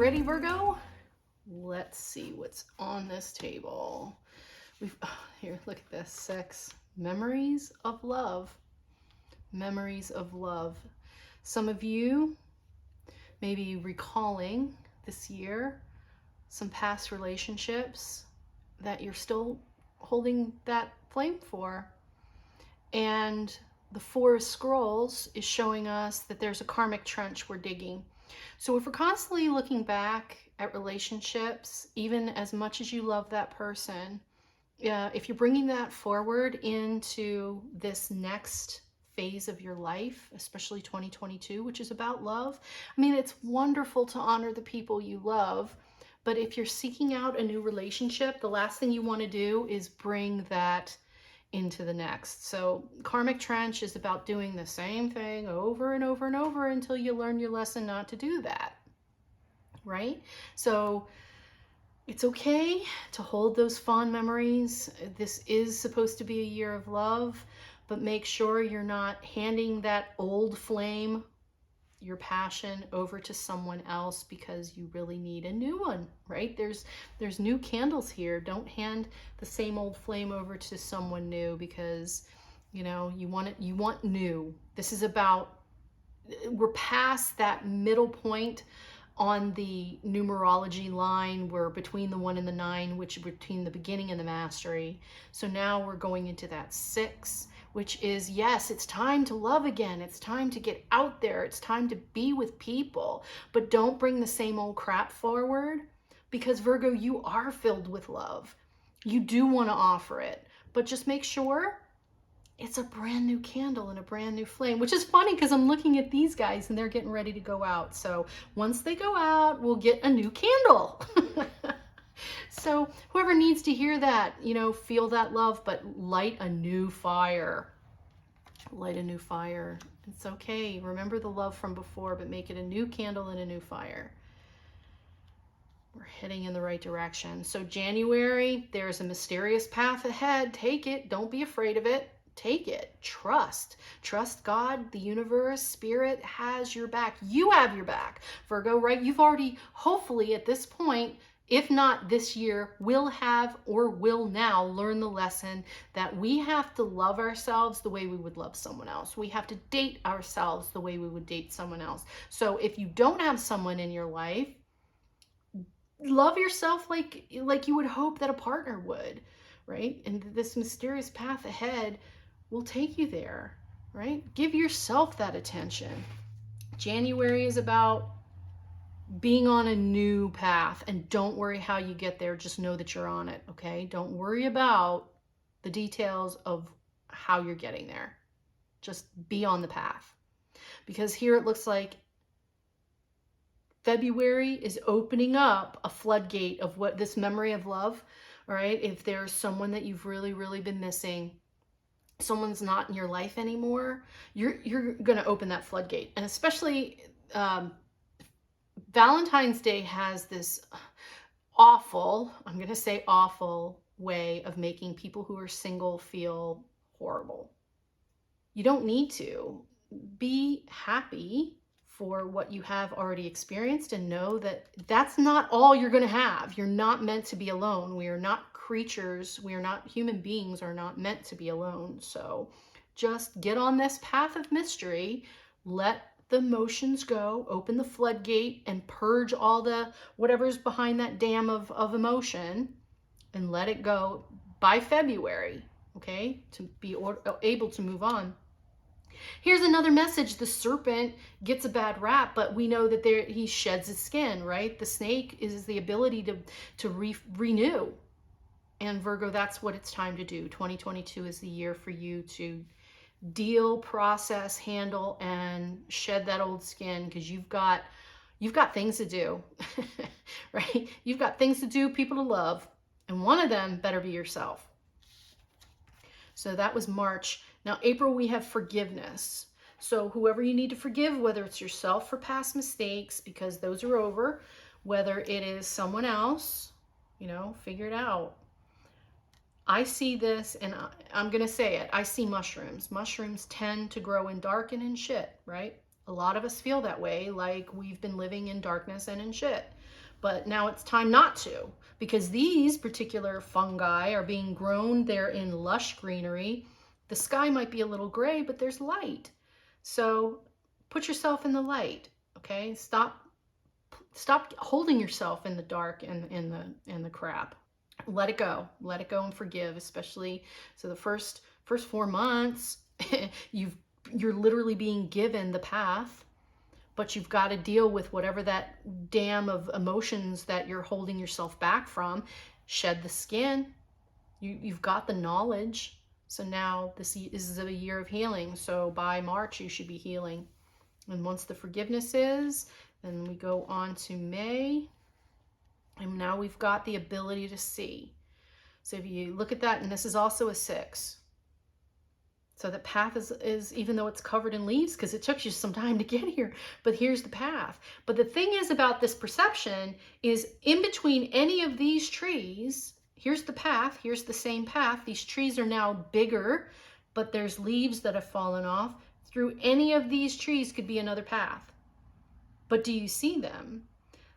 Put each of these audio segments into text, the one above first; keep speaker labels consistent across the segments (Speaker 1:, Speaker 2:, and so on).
Speaker 1: ready, Virgo? Let's see what's on this table. Here, look at this. 6 memories of love. Memories of love. Some of you may be recalling this year some past relationships that you're still holding that flame for. And the 4 of Scrolls is showing us that there's a karmic trench we're digging. So if we're constantly looking back at relationships, even as much as you love that person, if you're bringing that forward into this next phase of your life, especially 2022, which is about love, I mean, it's wonderful to honor the people you love, but if you're seeking out a new relationship, the last thing you want to do is bring that into the next. So karmic trench is about doing the same thing over and over and over until you learn your lesson not to do that, right? So it's okay to hold those fond memories. This is supposed to be a year of love, but make sure you're not handing that old flame, your passion, over to someone else because you really need a new one, right? There's new candles here. Don't hand the same old flame over to someone new because, you know, you want new. This is about, we're past that middle point on the numerology line. We're between the 1 and the 9, which is between the beginning and the mastery. So now we're going into that 6, which is, yes, it's time to love again. It's time to get out there. It's time to be with people. But don't bring the same old crap forward because, Virgo, you are filled with love. You do want to offer it, but just make sure it's a brand new candle and a brand new flame, which is funny because I'm looking at these guys and they're getting ready to go out. So once they go out, we'll get a new candle. So whoever needs to hear that, you know, feel that love, but light a new fire. Light a new fire. It's okay. Remember the love from before, but make it a new candle and a new fire. We're heading in the right direction. So January, there's a mysterious path ahead. Take it. Don't be afraid of it. Take it. Trust God, the universe, spirit has your back. You have your back, Virgo, right? You've already, hopefully at this point, if not this year, will have or will now learn the lesson that we have to love ourselves the way we would love someone else. We have to date ourselves the way we would date someone else. So if you don't have someone in your life, love yourself like you would hope that a partner would, right? And this mysterious path ahead will take you there, right? Give yourself that attention. January is about being on a new path, and don't worry how you get there. Just know that you're on it, okay? Don't worry about the details of how you're getting there. Just be on the path. Because here it looks like February is opening up a floodgate of what this memory of love, all right? If there's someone that you've really, really been missing, someone's not in your life anymore, you're going to open that floodgate. And especially Valentine's Day has this awful, I'm going to say awful, way of making people who are single feel horrible. You don't need to. Be happy for what you have already experienced and know that that's not all you're going to have. You're not meant to be alone. We are not creatures. We are not, human beings are not meant to be alone. So just get on this path of mystery. Let the emotions go, open the floodgate and purge all the whatever's behind that dam of emotion and let it go by February, okay, to be able to move on. Here's another message. The serpent gets a bad rap, but we know that he sheds his skin, right? The snake is the ability to renew. And Virgo, that's what it's time to do. 2022 is the year for you to deal, process, handle, and shed that old skin because you've got things to do, right? You've got things to do, people to love, and one of them better be yourself. So that was March. Now, April, we have forgiveness. So whoever you need to forgive, whether it's yourself for past mistakes, because those are over, whether it is someone else, you know, figure it out. I see this, and I'm going to say it. I see mushrooms. Mushrooms tend to grow in dark and in shit, right? A lot of us feel that way, like we've been living in darkness and in shit. But now it's time not to, because these particular fungi are being grown. They're in lush greenery. The sky might be a little gray, but there's light. So put yourself in the light, okay? Stop holding yourself in the dark and in the crap. Let it go. Let it go and forgive, especially so the first 4 months you're literally being given the path, but you've got to deal with whatever that dam of emotions that you're holding yourself back from. Shed the skin. You've got the knowledge. So now this is a year of healing. So by March, you should be healing. And once the forgiveness is, then we go on to May. And now we've got the ability to see. So if you look at that, and this is also a 6. So the path is even though it's covered in leaves, because it took you some time to get here, but here's the path. But the thing is about this perception is in between any of these trees, here's the path, here's the same path. These trees are now bigger, but there's leaves that have fallen off. Through any of these trees could be another path. But do you see them?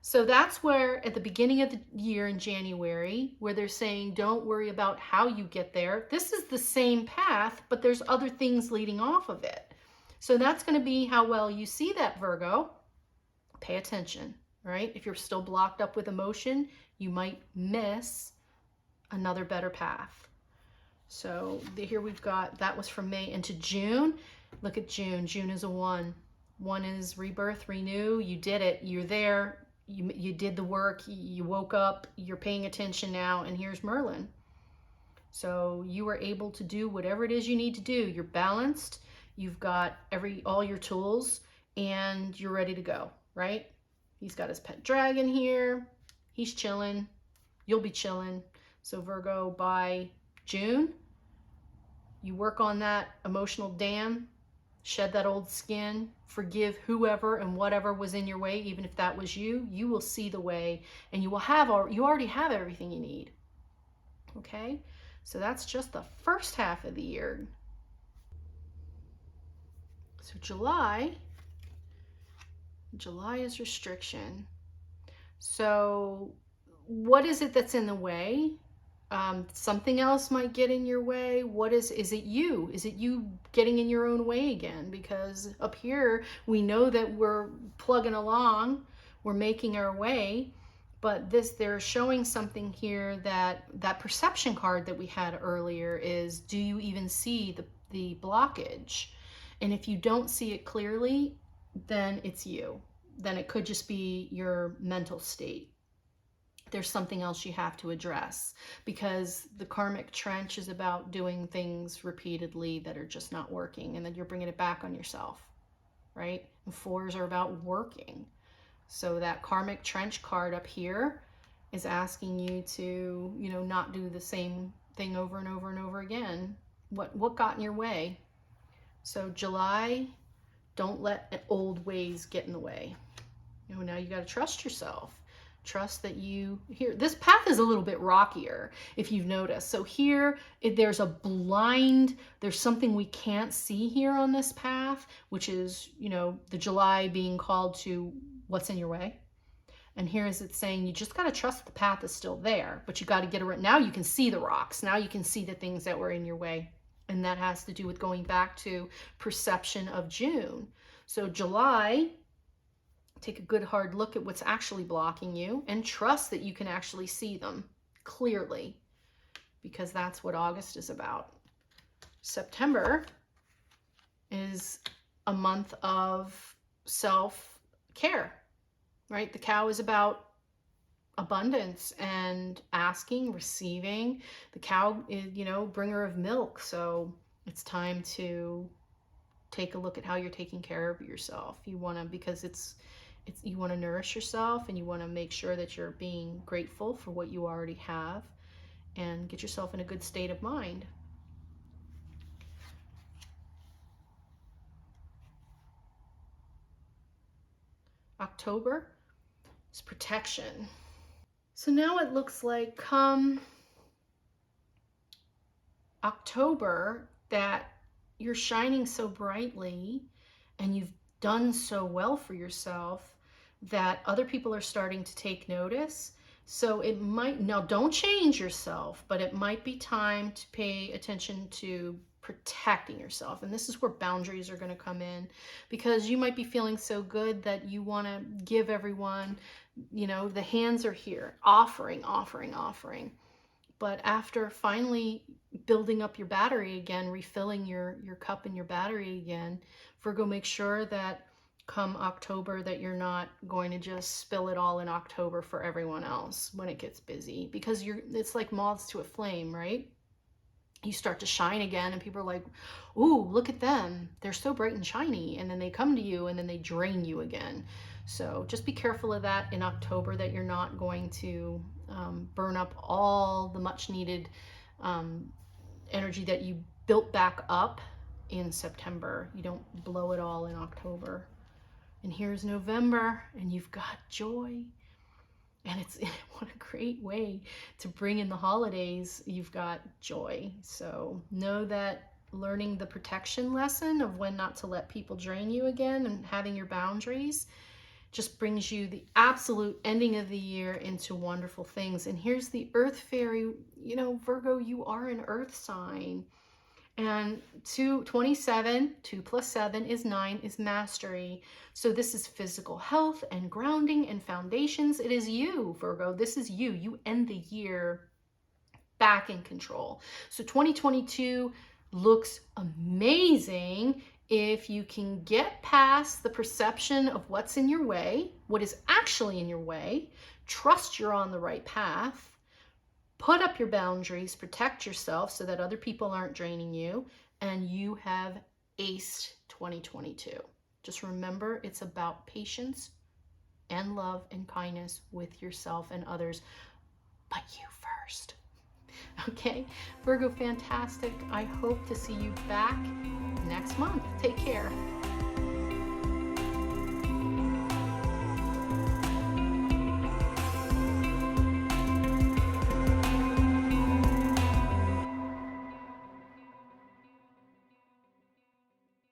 Speaker 1: So that's where at the beginning of the year in January, where they're saying, don't worry about how you get there. This is the same path, but there's other things leading off of it. So that's going to be how well you see that, Virgo. Pay attention, right? If you're still blocked up with emotion, you might miss another better path. So here we've got, that was from May into June. Look at June. June is a 1. 1 is rebirth, renew. You did it. You're there. You did the work, you woke up, you're paying attention now, and here's Merlin. So you were able to do whatever it is you need to do. You're balanced, you've got all your tools, and you're ready to go, right? He's got his pet dragon here. He's chilling. You'll be chilling. So Virgo, by June, you work on that emotional dam, shed that old skin, forgive whoever and whatever was in your way, even if that was you. You will see the way, and you already have everything you need. Okay? So that's just the first half of the year. So July is restriction. So what is it that's in the way? Something else might get in your way. What is it you? Is it you getting in your own way again? Because up here, we know that we're plugging along, we're making our way, but they're showing something here that perception card that we had earlier is, do you even see the blockage? And if you don't see it clearly, then it's you. Then it could just be your mental state. There's something else you have to address, because the karmic trench is about doing things repeatedly that are just not working, and then you're bringing it back on yourself, right? And 4s are about working. So that karmic trench card up here is asking you to, not do the same thing over and over and over again. What got in your way? So July, don't let old ways get in the way. Now you got to trust yourself. Trust that this path is a little bit rockier, if you've noticed. So here, there's something we can't see here on this path, which is, the July being called to what's in your way. And here is it saying, you just got to trust the path is still there, but you got to get around. Now you can see the rocks. Now you can see the things that were in your way. And that has to do with going back to perception of June. So July, take a good hard look at what's actually blocking you and trust that you can actually see them clearly, because that's what August is about. September is a month of self-care, right? The cow is about abundance and asking, receiving. The cow is, bringer of milk. So it's time to take a look at how you're taking care of yourself. You want to, because you want to nourish yourself, and you want to make sure that you're being grateful for what you already have, and get yourself in a good state of mind. October is protection. So now it looks like come October that you're shining so brightly, and done so well for yourself that other people are starting to take notice. So it might, now don't change yourself, but it might be time to pay attention to protecting yourself. And this is where boundaries are going to come in, because you might be feeling so good that you want to give everyone, you know, the hands are here, offering, offering, offering. But after finally building up your battery again, refilling your cup and your battery again, Virgo, make sure that come October that you're not going to just spill it all in October for everyone else when it gets busy, because it's like moths to a flame, right? You start to shine again and people are like, ooh, look at them, they're so bright and shiny, and then they come to you and then they drain you again. So just be careful of that in October, that you're not going to burn up all the much needed energy that you built back up in September. You don't blow it all in October. And here's November, and you've got joy. And it's what a great way to bring in the holidays. You've got joy. So know that learning the protection lesson of when not to let people drain you again and having your boundaries just brings you the absolute ending of the year into wonderful things. And here's the Earth Fairy. You know, Virgo, you are an Earth sign. And 27, 2 plus 7 is 9, is mastery. So this is physical health and grounding and foundations. It is you, Virgo. This is you. You end the year back in control. So 2022 looks amazing if you can get past the perception of what's in your way, what is actually in your way, trust you're on the right path, put up your boundaries, protect yourself so that other people aren't draining you, and you have aced 2022. Just remember, it's about patience and love and kindness with yourself and others, but you first. Okay, Virgo, fantastic. I hope to see you back next month. Take care.